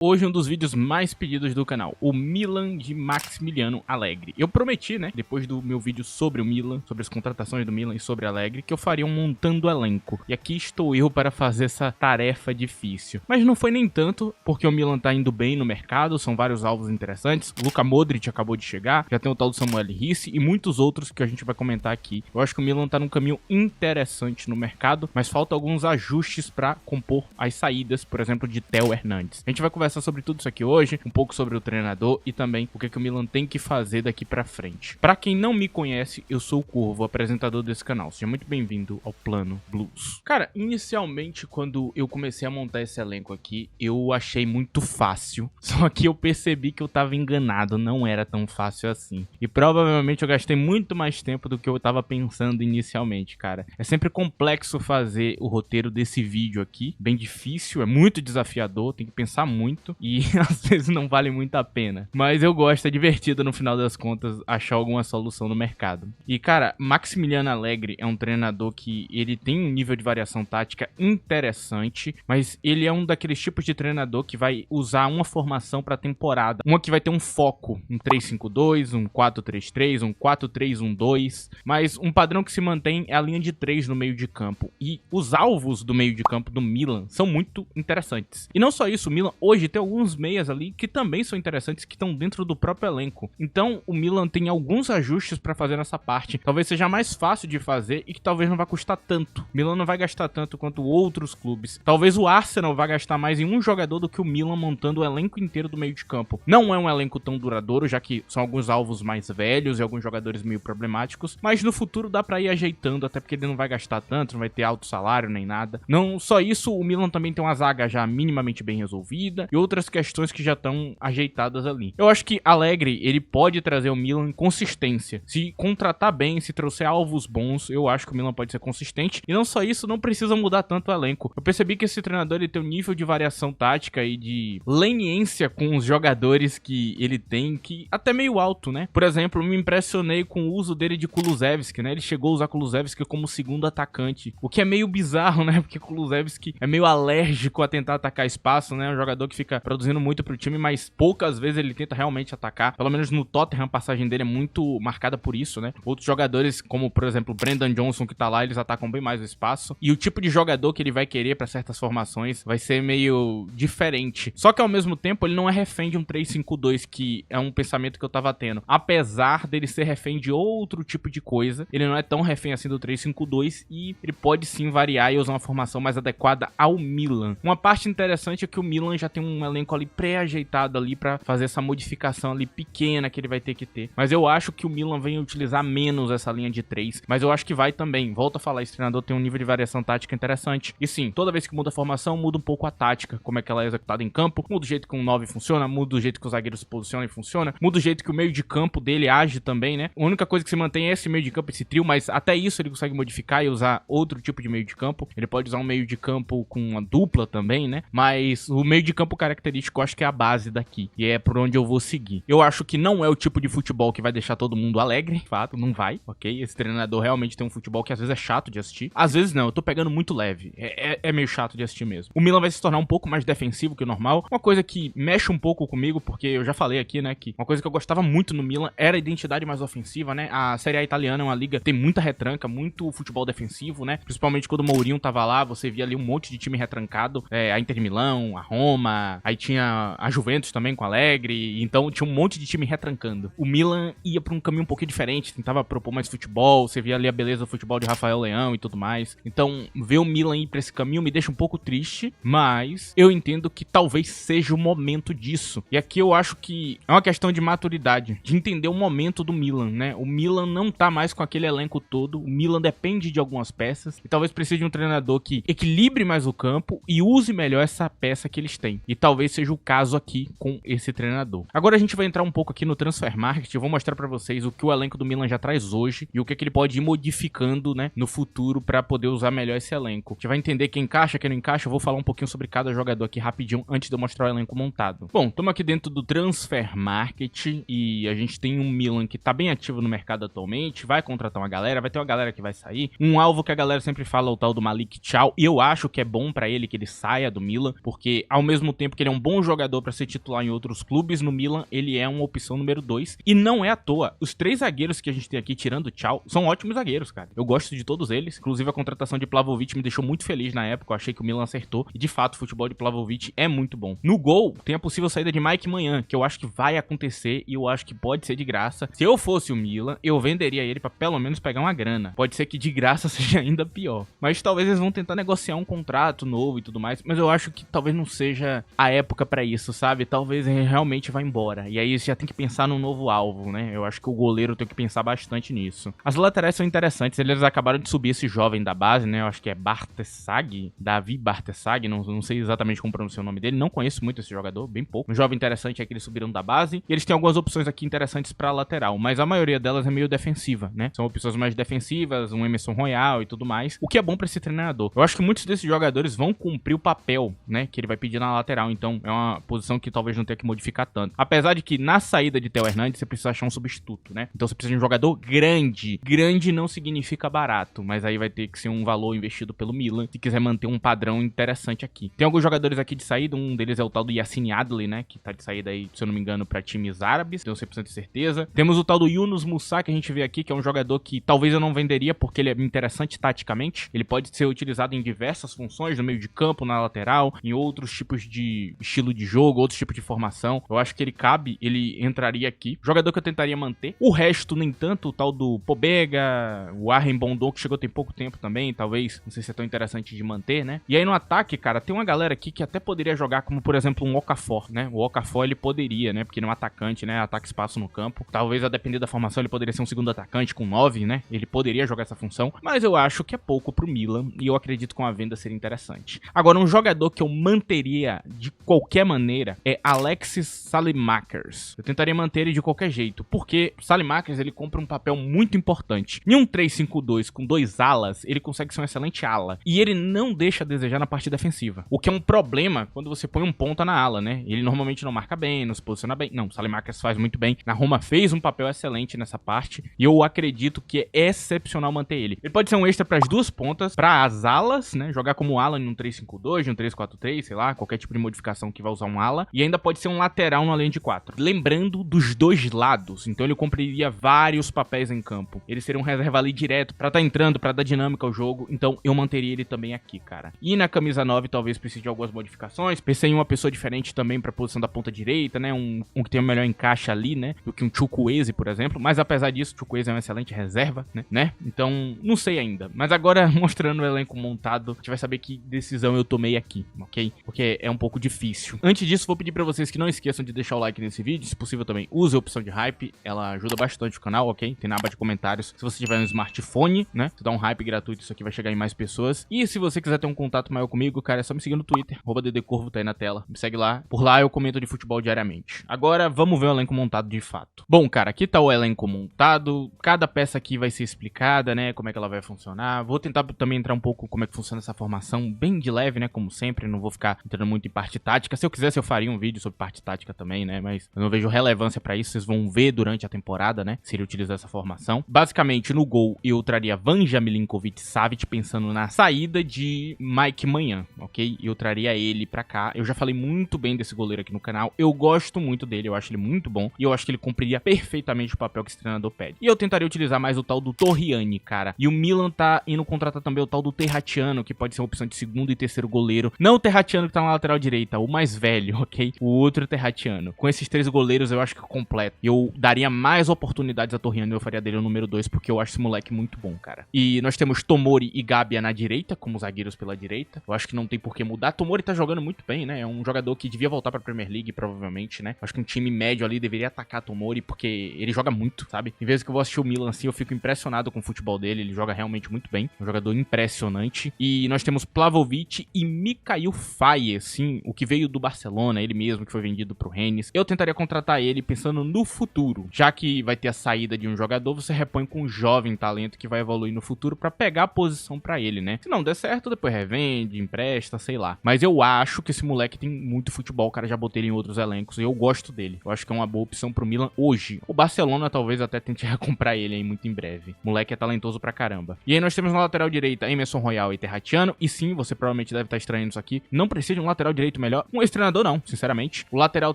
Hoje um dos vídeos mais pedidos do canal, o Milan de Maximiliano Allegri. Eu prometi, né, depois do meu vídeo sobre o Milan, sobre as contratações do Milan e sobre Allegri, que eu faria um montando elenco. E aqui estou eu para fazer essa tarefa difícil. Mas não foi nem tanto, porque o Milan tá indo bem no mercado, são vários alvos interessantes. O Luka Modric acabou de chegar, já tem o tal do Samuel Rissi e muitos outros que a gente vai comentar aqui. Eu acho que o Milan tá num caminho interessante no mercado, mas falta alguns ajustes para compor as saídas, por exemplo, de Theo Hernandes. A gente vai conversar sobre tudo isso aqui hoje, um pouco sobre o treinador e também o que o Milan tem que fazer daqui pra frente. Pra quem não me conhece, eu sou o Corvo, apresentador desse canal. Seja muito bem-vindo ao Plano Blues. Cara, inicialmente, quando eu comecei a montar esse elenco aqui, eu achei muito fácil. Só que eu percebi que eu tava enganado, não era tão fácil assim. E provavelmente eu gastei muito mais tempo do que eu tava pensando inicialmente, cara. É sempre complexo fazer o roteiro desse vídeo aqui, bem difícil, é muito desafiador, tem que pensar muito. E às vezes não vale muito a pena. Mas eu gosto, é divertido no final das contas achar alguma solução no mercado. E cara, Maximiliano Allegri é um treinador que ele tem um nível de variação tática interessante, mas ele é um daqueles tipos de treinador que vai usar uma formação para temporada. Uma que vai ter um foco, um 3-5-2, um 4-3-3, um 4-3-1-2, mas um padrão que se mantém é a linha de 3 no meio de campo. E os alvos do meio de campo do Milan são muito interessantes. E não só isso, o Milan hoje tem alguns meias ali que também são interessantes, que estão dentro do próprio elenco. Então o Milan tem alguns ajustes para fazer nessa parte. Talvez seja mais fácil de fazer e que talvez não vai custar tanto. O Milan não vai gastar tanto quanto outros clubes. Talvez o Arsenal vá gastar mais em um jogador do que o Milan montando o elenco inteiro do meio de campo. Não é um elenco tão duradouro, já que são alguns alvos mais velhos e alguns jogadores meio problemáticos, mas no futuro dá para ir ajeitando, até porque ele não vai gastar tanto, não vai ter alto salário nem nada. Não só isso, o Milan também tem uma zaga já minimamente bem resolvida e outras questões que já estão ajeitadas ali. Eu acho que Allegri, ele pode trazer ao Milan consistência. Se contratar bem, se trouxer alvos bons, eu acho que o Milan pode ser consistente. E não só isso, não precisa mudar tanto o elenco. Eu percebi que esse treinador, ele tem um nível de variação tática e de leniência com os jogadores que ele tem, que até meio alto, né? Por exemplo, eu me impressionei com o uso dele de Kulusevski, né? Ele chegou a usar Kulusevski como segundo atacante, o que é meio bizarro, né? Porque Kulusevski é meio alérgico a tentar atacar espaço, né? Um jogador que fica produzindo muito pro time, mas poucas vezes ele tenta realmente atacar. Pelo menos no Tottenham, a passagem dele é muito marcada por isso, né? Outros jogadores, como por exemplo o Brendan Johnson, que tá lá, eles atacam bem mais o espaço. E o tipo de jogador que ele vai querer pra certas formações vai ser meio diferente. Só que ao mesmo tempo, ele não é refém de um 3-5-2, que é um pensamento que eu tava tendo. Apesar dele ser refém de outro tipo de coisa, ele não é tão refém assim do 3-5-2 e ele pode sim variar e usar uma formação mais adequada ao Milan. Uma parte interessante é que o Milan já tem um elenco ali pré-ajeitado ali pra fazer essa modificação ali pequena que ele vai ter que ter. Mas eu acho que o Milan vem utilizar menos essa linha de 3, mas eu acho que vai também. Volto a falar, esse treinador tem um nível de variação tática interessante. E sim, toda vez que muda a formação, muda um pouco a tática, como é que ela é executada em campo, muda o jeito que um 9 funciona, muda o jeito que o zagueiro se posiciona e funciona, muda o jeito que o meio de campo dele age também, né? A única coisa que se mantém é esse meio de campo, esse trio, mas até isso ele consegue modificar e usar outro tipo de meio de campo. Ele pode usar um meio de campo com uma dupla também, né? Mas o meio de campo característico eu acho que é a base daqui, e é por onde eu vou seguir. Eu acho que não é o tipo de futebol que vai deixar todo mundo alegre, de fato, não vai, ok? Esse treinador realmente tem um futebol que às vezes é chato de assistir, às vezes não, eu tô pegando muito leve, é meio chato de assistir mesmo. O Milan vai se tornar um pouco mais defensivo que o normal, uma coisa que mexe um pouco comigo, porque eu já falei aqui, né, que uma coisa que eu gostava muito no Milan era a identidade mais ofensiva, né? A Série A italiana é uma liga que tem muita retranca, muito futebol defensivo, né? Principalmente quando o Mourinho tava lá, você via ali um monte de time retrancado, a Inter Milão, a Roma, aí tinha a Juventus também com Allegri, então tinha um monte de time retrancando. O Milan ia pra um caminho um pouquinho diferente, tentava propor mais futebol, você via ali a beleza do futebol de Rafael Leão e tudo mais. Então, ver o Milan ir pra esse caminho me deixa um pouco triste, mas eu entendo que talvez seja o momento disso. E aqui eu acho que é uma questão de maturidade, de entender o momento do Milan, né? O Milan não tá mais com aquele elenco todo, o Milan depende de algumas peças, e talvez precise de um treinador que equilibre mais o campo e use melhor essa peça que eles têm. E talvez seja o caso aqui com esse treinador. Agora a gente vai entrar um pouco aqui no Transfer Market, eu vou mostrar pra vocês o que o elenco do Milan já traz hoje e o que ele pode ir modificando, né, no futuro pra poder usar melhor esse elenco. A gente vai entender quem encaixa, quem não encaixa, eu vou falar um pouquinho sobre cada jogador aqui rapidinho antes de eu mostrar o elenco montado. Bom, estamos aqui dentro do Transfer Market e a gente tem um Milan que tá bem ativo no mercado atualmente, vai contratar uma galera, vai ter uma galera que vai sair. Um alvo que a galera sempre fala é o tal do Malick Thiaw, e eu acho que é bom pra ele que ele saia do Milan, porque ao mesmo tempo tempo que ele é um bom jogador pra ser titular em outros clubes, no Milan ele é uma opção número 2. E não é à toa. Os 3 zagueiros que a gente tem aqui, tirando o Tchau, são ótimos zagueiros, cara. Eu gosto de todos eles. Inclusive a contratação de Vlahovic me deixou muito feliz na época. Eu achei que o Milan acertou. E de fato o futebol de Vlahovic é muito bom. No gol, tem a possível saída de Mike Maignan, que eu acho que vai acontecer e eu acho que pode ser de graça. Se eu fosse o Milan, eu venderia ele pra pelo menos pegar uma grana. Pode ser que de graça seja ainda pior. Mas talvez eles vão tentar negociar um contrato novo e tudo mais. Mas eu acho que talvez não seja a época pra isso, sabe? Talvez ele realmente vá embora. E aí você já tem que pensar num novo alvo, né? Eu acho que o goleiro tem que pensar bastante nisso. As laterais são interessantes. Eles acabaram de subir esse jovem da base, né? Eu acho que é Bartesag, Davi Bartesag. Não sei exatamente como pronunciar o nome dele. Não conheço muito esse jogador, bem pouco. Um jovem interessante é que eles subiram da base. E eles têm algumas opções aqui interessantes pra lateral. Mas a maioria delas é meio defensiva, né? São opções mais defensivas, um Emerson Royal e tudo mais. O que é bom pra esse treinador. Eu acho que muitos desses jogadores vão cumprir o papel, né? Que ele vai pedir na lateral. Então é uma posição que talvez não tenha que modificar tanto. Apesar de que na saída de Theo Hernandes você precisa achar um substituto, né? Então você precisa de um jogador grande. Grande não significa barato, mas aí vai ter que ser um valor investido pelo Milan se quiser manter um padrão interessante aqui. Tem alguns jogadores aqui de saída, um deles é o tal do Yassine Adli, né? Que tá de saída aí, se eu não me engano, pra times árabes, tenho 100% de certeza. Temos o tal do Yunus Musa, que a gente vê aqui, que é um jogador que talvez eu não venderia porque ele é interessante taticamente. Ele pode ser utilizado em diversas funções, no meio de campo, na lateral, em outros tipos de estilo de jogo, outros tipos de formação. Eu acho que ele cabe, ele entraria aqui. Jogador que eu tentaria manter. O resto, nem tanto, o tal do Pobega, o Arjen Bondon, que chegou tem pouco tempo também, talvez, não sei se é tão interessante de manter, né? E aí no ataque, cara, tem uma galera aqui que até poderia jogar como, por exemplo, um Okafor, né? O Okafor, ele poderia, né? Porque ele é um atacante, né? Ataca espaço no campo. Talvez, a depender da formação, ele poderia ser um segundo atacante com 9, né? Ele poderia jogar essa função, mas eu acho que é pouco pro Milan e eu acredito que uma venda seria interessante. Agora, um jogador que eu manteria de qualquer maneira é Alexis Saelemaekers. Eu tentaria manter ele de qualquer jeito, porque Saelemaekers, ele cumpre um papel muito importante. Em um 3-5-2 com 2 alas, ele consegue ser um excelente ala. E ele não deixa a desejar na parte defensiva. O que é um problema quando você põe um ponta na ala, né? Ele normalmente não marca bem, não se posiciona bem. Não, o Saelemaekers faz muito bem. Na Roma fez um papel excelente nessa parte. E eu acredito que é excepcional manter ele. Ele pode ser um extra para as duas pontas, para as alas, né? Jogar como ala em um 3-5-2, em um 3-4-3, sei lá, qualquer tipo de modificação que vai usar um ala. E ainda pode ser um lateral na linha de 4. Lembrando dos dois lados. Então ele cumpriria vários papéis em campo. Ele seria um reserva ali direto pra tá entrando, pra dar dinâmica ao jogo. Então eu manteria ele também aqui, cara. E na camisa 9 talvez precise de algumas modificações. Pensei em uma pessoa diferente também pra posição da ponta direita, né? Um que tenha um melhor encaixe ali, né? Do que um Chukwueze, por exemplo. Mas apesar disso, o Chukwueze é uma excelente reserva, né? Então, não sei ainda. Mas agora, mostrando o elenco montado, a gente vai saber que decisão eu tomei aqui, ok? Porque é um pouco difícil. Antes disso, vou pedir pra vocês que não esqueçam de deixar o like nesse vídeo. Se possível também, use a opção de hype. Ela ajuda bastante o canal, ok? Tem na aba de comentários. Se você tiver um smartphone, né? Se dá um hype gratuito, isso aqui vai chegar em mais pessoas. E se você quiser ter um contato maior comigo, cara, é só me seguir no Twitter. @ddcorvo tá aí na tela. Me segue lá. Por lá eu comento de futebol diariamente. Agora, vamos ver o elenco montado de fato. Bom, cara, aqui tá o elenco montado. Cada peça aqui vai ser explicada, né? Como é que ela vai funcionar. Vou tentar também entrar um pouco como é que funciona essa formação, bem de leve, né? Como sempre, não vou ficar entrando muito em parte tática. Se eu quisesse, eu faria um vídeo sobre parte tática também, né? Mas eu não vejo relevância pra isso. Vocês vão ver durante a temporada, né? Se ele utilizar essa formação. Basicamente, no gol, eu traria Vanja Milinkovic-Savic, pensando na saída de Mike Maignan, ok? Eu traria ele pra cá. Eu já falei muito bem desse goleiro aqui no canal. Eu gosto muito dele, eu acho ele muito bom. E eu acho que ele cumpriria perfeitamente o papel que esse treinador pede. E eu tentaria utilizar mais o tal do Torriani, cara. E o Milan tá indo contratar também o tal do Terracciano, que pode ser uma opção de segundo e terceiro goleiro. Não o Terracciano que tá na lateral direita, o mais velho, ok? O outro Terracciano. Com esses 3 goleiros, eu acho que completo. Eu daria mais oportunidades a Torriani e eu faria dele o número 2, porque eu acho esse moleque muito bom, cara. E nós temos Tomori e Gabbia na direita, como zagueiros pela direita. Eu acho que não tem por que mudar. Tomori tá jogando muito bem, né? É um jogador que devia voltar pra Premier League, provavelmente, né? Acho que um time médio ali deveria atacar Tomori, porque ele joga muito, sabe? Em vez que eu vou assistir o Milan assim, eu fico impressionado com o futebol dele. Ele joga realmente muito bem. Um jogador impressionante. E nós temos Vlahovic e Mikhail Faye, sim, o que veio do Barcelona, ele mesmo que foi vendido pro Rennes. Eu tentaria contratar ele pensando no futuro. Já que vai ter a saída de um jogador, você repõe com um jovem talento que vai evoluir no futuro pra pegar a posição pra ele, né? Se não der certo, depois revende, empresta, sei lá. Mas eu acho que esse moleque tem muito futebol, cara, já botei ele em outros elencos e eu gosto dele. Eu acho que é uma boa opção pro Milan hoje. O Barcelona talvez até tente recomprar ele aí muito em breve. O moleque é talentoso pra caramba. E aí nós temos na lateral direita Emerson Royal e Terracciano. E sim, você provavelmente deve estar estranhando isso aqui. Não precisa de um lateral direito muito melhor. Um ex-treinador não, sinceramente. O lateral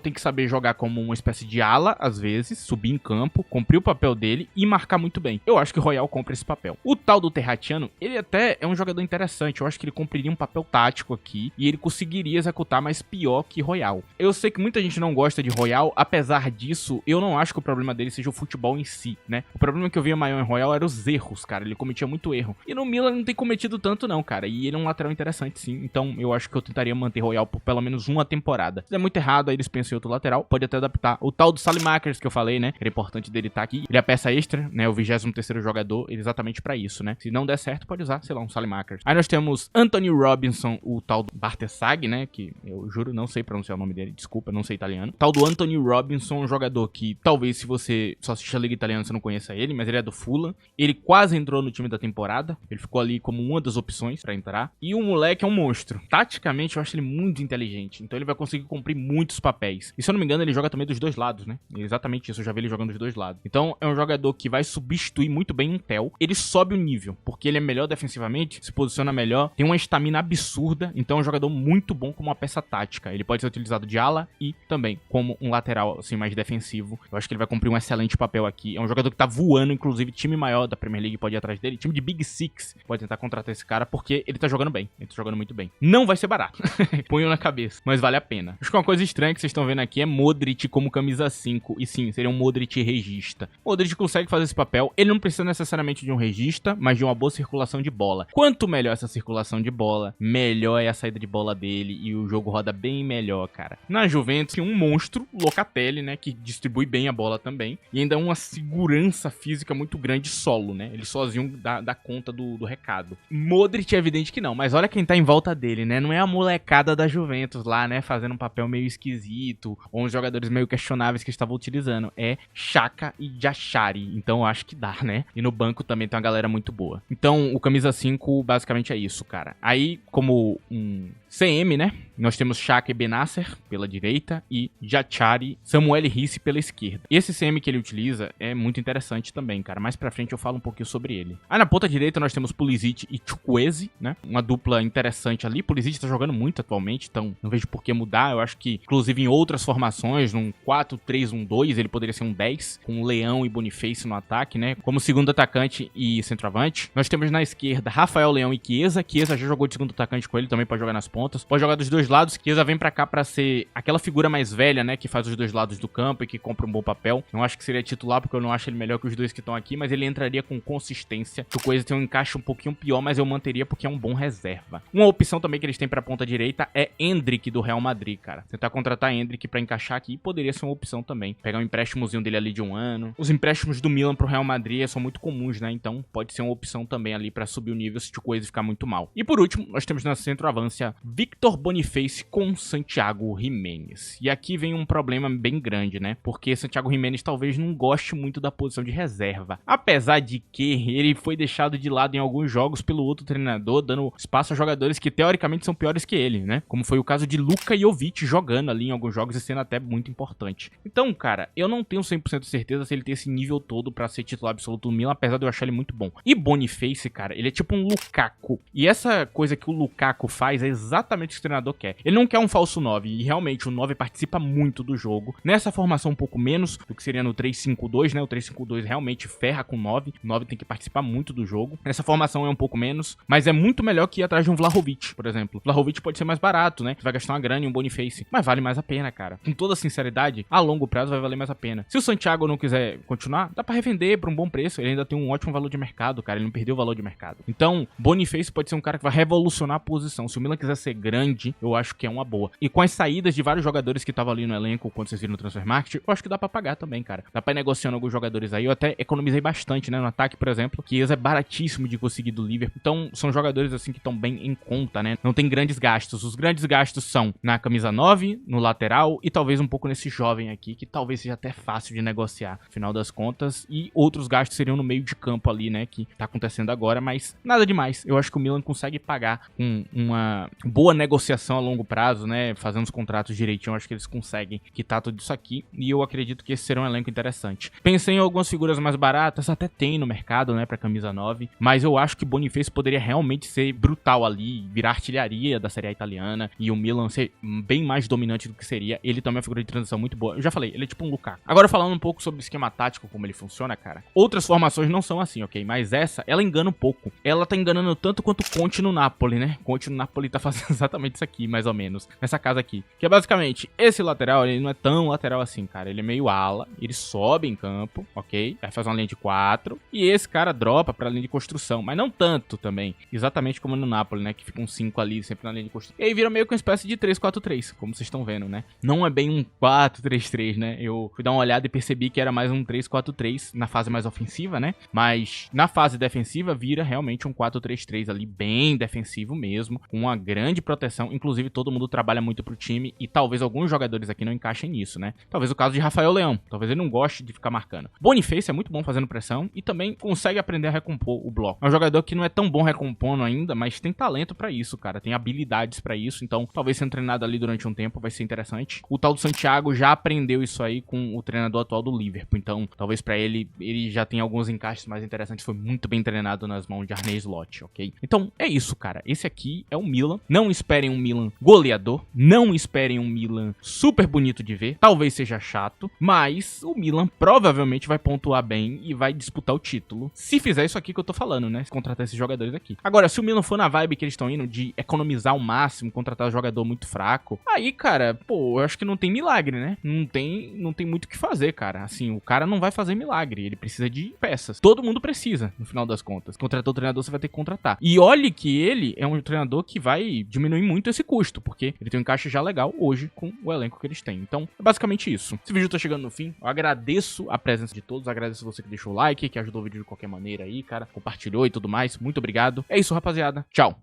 tem que saber jogar como uma espécie de ala, às vezes, subir em campo, cumprir o papel dele e marcar muito bem. Eu acho que o Royal cumpre esse papel. O tal do Terratiano, ele até é um jogador interessante. Eu acho que ele cumpriria um papel tático aqui e ele conseguiria executar mais pior que Royal. Eu sei que muita gente não gosta de Royal, apesar disso, eu não acho que o problema dele seja o futebol em si, né? O problema que eu via maior em Royal era os erros, cara. Ele cometia muito erro. E no Milan não tem cometido tanto não, cara. E ele é um lateral interessante, sim. Então eu acho que eu tentaria manter Royal por pelo menos uma temporada. Se der muito errado, aí eles pensam em outro lateral. Pode até adaptar. O tal do Saelemaekers que eu falei, né? Era importante dele estar aqui. Ele é a peça extra, né? O 23º jogador, exatamente pra isso, né? Se não der certo, pode usar, sei lá, um Saelemaekers. Aí nós temos Anthony Robinson, o tal do Bartesag, né? Que eu juro, não sei pronunciar o nome dele. Desculpa, não sei italiano. O tal do Anthony Robinson, um jogador que talvez se você só assiste a Liga Italiana você não conheça ele, mas ele é do Fulham. Ele quase entrou no time da temporada. Ele ficou ali como uma das opções pra entrar. E o moleque é um monstro. Taticamente, eu acho ele muito inteligente. Então ele vai conseguir cumprir muitos papéis. E se eu não me engano, ele joga também dos dois lados, né? É exatamente isso, eu já vi ele jogando dos dois lados. Então é um jogador que vai substituir muito bem um Tel. Ele sobe o nível, porque ele é melhor defensivamente, se posiciona melhor, tem uma estamina absurda. Então é um jogador muito bom como uma peça tática. Ele pode ser utilizado de ala e também como um lateral, assim, mais defensivo. Eu acho que ele vai cumprir um excelente papel aqui. É um jogador que tá voando, inclusive time maior da Premier League pode ir atrás dele. Time de Big Six pode tentar contratar esse cara, porque ele tá jogando bem. Ele tá jogando muito bem. Não vai ser barato. Ponham na cabeça. Mas vale a pena. Acho que uma coisa estranha que vocês estão vendo aqui é Modric como camisa 5. E sim, seria um Modric regista. Modric consegue fazer esse papel. Ele não precisa necessariamente de um regista, mas de uma boa circulação de bola. Quanto melhor essa circulação de bola, melhor é a saída de bola dele e o jogo roda bem melhor, cara. Na Juventus, tem um monstro, Locatelli, né, que distribui bem a bola também. E ainda uma segurança física muito grande solo, né? Ele sozinho dá conta do recado. Modric é evidente que não, mas olha quem tá em volta dele, né? Não é a molecada da Juventus lá, né, fazendo um papel meio esquisito, ou uns jogadores meio questionáveis que estavam utilizando. É Xhaka e Jachari, então eu acho que dá, né? E no banco também tem uma galera muito boa. Então o camisa 5 basicamente é isso, cara. Aí, como um CM, né, nós temos Xhaka e Benasser pela direita e Jachari, Samuel Risse pela esquerda. E esse CM que ele utiliza é muito interessante também, cara. Mais pra frente eu falo um pouquinho sobre ele. Aí na ponta direita nós temos Pulisic e Chukwueze, né? Uma dupla interessante ali. Pulisic tá jogando muito atualmente, então não vejo por que mudar. Eu acho que, inclusive em outras formações, num 4-3-1-2, ele poderia ser um 10, com Leão e Boniface no ataque, né? Como segundo atacante e centroavante. Nós temos na esquerda Rafael Leão e Chiesa. Chiesa já jogou de segundo atacante com ele, também pode jogar nas pontas. Pode jogar dos dois lados. Chiesa vem pra cá pra ser aquela figura mais velha, né? Que faz os dois lados do campo e que compra um bom papel. Não acho que seria titular, porque eu não acho ele melhor que os dois que estão aqui, mas ele entraria com consistência. O Coisa tem um encaixe um pouquinho pior, mas eu manteria porque é um bom reserva. Uma opção também que eles têm pra ponta direita é Endrick do Real Madrid, cara. Tentar contratar Endrick pra encaixar aqui poderia ser uma opção também. Pegar um empréstimozinho dele ali de um ano. Os empréstimos do Milan pro Real Madrid são muito comuns, né? Então pode ser uma opção também ali pra subir o nível se o Coisa ficar muito mal. E por último, nós temos na centroavância Victor Boniface com Santiago Jiménez. E aqui vem um problema bem grande, né? Porque Santiago Jiménez talvez não goste muito da posição de reserva. Apesar de que ele foi deixado de lado em alguns jogos pelo outro treinador, dando espaço a jogadores que teoricamente são piores que ele, né? Como foi o caso de Luka Jovic jogando ali em alguns jogos e sendo até muito importante. Então, cara, eu não tenho 100% de certeza se ele tem esse nível todo pra ser titular absoluto do Milan, apesar de eu achar ele muito bom. E Boniface, cara, ele é tipo um Lukaku. E essa coisa que o Lukaku faz é exatamente o que o treinador quer. Ele não quer um falso 9, e realmente o 9 participa muito do jogo. Nessa formação um pouco menos do que seria no 3-5-2, né? O 3-5-2 realmente ferra com o 9. O 9 tem que participar muito do jogo. Nessa formação é um pouco menos, mas é muito melhor que ir atrás de um Vlahovic, por exemplo. Vlahovic pode ser mais barato, né? Você vai gastar uma grana em um Boniface, mas vale mais a pena, cara. Com toda sinceridade, a longo prazo vai valer mais a pena. Se o Santiago não quiser continuar, dá pra revender por um bom preço. Ele ainda tem um ótimo valor de mercado, cara. Ele não perdeu o valor de mercado. Então, Boniface pode ser um cara que vai revolucionar a posição. Se o Milan quiser ser grande, eu acho que é uma boa. E com as saídas de vários jogadores que estavam ali no elenco, quando vocês viram no Transfer Market, eu acho que dá pra pagar também, cara. Dá pra ir negociando alguns jogadores aí. Eu até economizei bastante, né? No ataque, por exemplo, que é baratíssimo de conseguir do Liverpool. Então, são jogadores assim que estão bem em conta, né? Não tem grandes gastos. Os grandes gastos são na camisa 9, no lateral e talvez um pouco nesse jovem aqui, que talvez seja até fácil de negociar, afinal das contas. E outros gastos seriam no meio de campo ali, né? Que tá acontecendo agora, mas nada demais. Eu acho que o Milan consegue pagar com uma boa negociação a longo prazo, né? Fazendo os contratos direitinho, eu acho que eles conseguem quitar tudo isso aqui. E eu acredito que esse será um elenco interessante. Pensei em algumas figuras mais baratas, até tem no mercado, né? Pra camisa 9. Mas eu acho que Boniface poderia realmente ser brutal ali, virar artilharia da Série A italiana. E o o Milan ser bem mais dominante do que seria. Ele também é uma figura de transição muito boa. Eu já falei, ele é tipo um Lukaku. Agora falando um pouco sobre o esquema tático, como ele funciona, cara. Outras formações não são assim, ok? Mas essa, ela engana um pouco. Ela tá enganando tanto quanto o Conte no Napoli, né? Conte no Napoli tá fazendo exatamente isso aqui, mais ou menos. Nessa casa aqui. Que é basicamente, esse lateral, ele não é tão lateral assim, cara. Ele é meio ala, ele sobe em campo, ok? Aí faz uma linha de 4. E esse cara dropa pra linha de construção, mas não tanto também. Exatamente como no Napoli, né? Que fica um 5 ali, sempre na linha de construção. E aí vira meio que uma espécie de 3-4-3, como vocês estão vendo, né? Não é bem um 4-3-3, né? Eu fui dar uma olhada e percebi que era mais um 3-4-3 na fase mais ofensiva, né? Mas na fase defensiva vira realmente um 4-3-3 ali, bem defensivo mesmo, com uma grande proteção. Inclusive todo mundo trabalha muito pro time e talvez alguns jogadores aqui não encaixem nisso, né? Talvez o caso de Rafael Leão, talvez ele não goste de ficar marcando. Boniface é muito bom fazendo pressão e também consegue aprender a recompor o bloco. É um jogador que não é tão bom recompondo ainda, mas tem talento pra isso, cara, tem habilidades pra isso, então talvez sendo treinado ali durante um tempo vai ser interessante. O tal do Santiago já aprendeu isso aí com o treinador atual do Liverpool, então talvez pra ele já tenha alguns encaixes mais interessantes, foi muito bem treinado nas mãos de Arne Slot, ok? Então é isso, cara, esse aqui é o Milan. Não esperem um Milan goleador, não esperem um Milan super bonito de ver, talvez seja chato, mas o Milan provavelmente vai pontuar bem e vai disputar o título, se fizer isso aqui que eu tô falando, né? Se contratar esses jogadores aqui. Agora, se o Milan for na vibe que eles estão indo, de economizar ao máximo, contratar um jogador muito fraco, aí, cara, pô, eu acho que não tem milagre, né? Não tem muito o que fazer, cara. Assim, o cara não vai fazer milagre, ele precisa de peças. Todo mundo precisa, no final das contas. Contratou o treinador, você vai ter que contratar. E olhe que ele é um treinador que vai diminuir muito esse custo, porque ele tem um encaixe já legal hoje com o elenco que eles têm. Então, é basicamente isso. Esse vídeo tá chegando no fim. Eu agradeço a presença de todos, agradeço você que deixou o like, que ajudou o vídeo de qualquer maneira aí, cara, compartilhou e tudo mais. Muito obrigado. É isso, rapaziada. Tchau.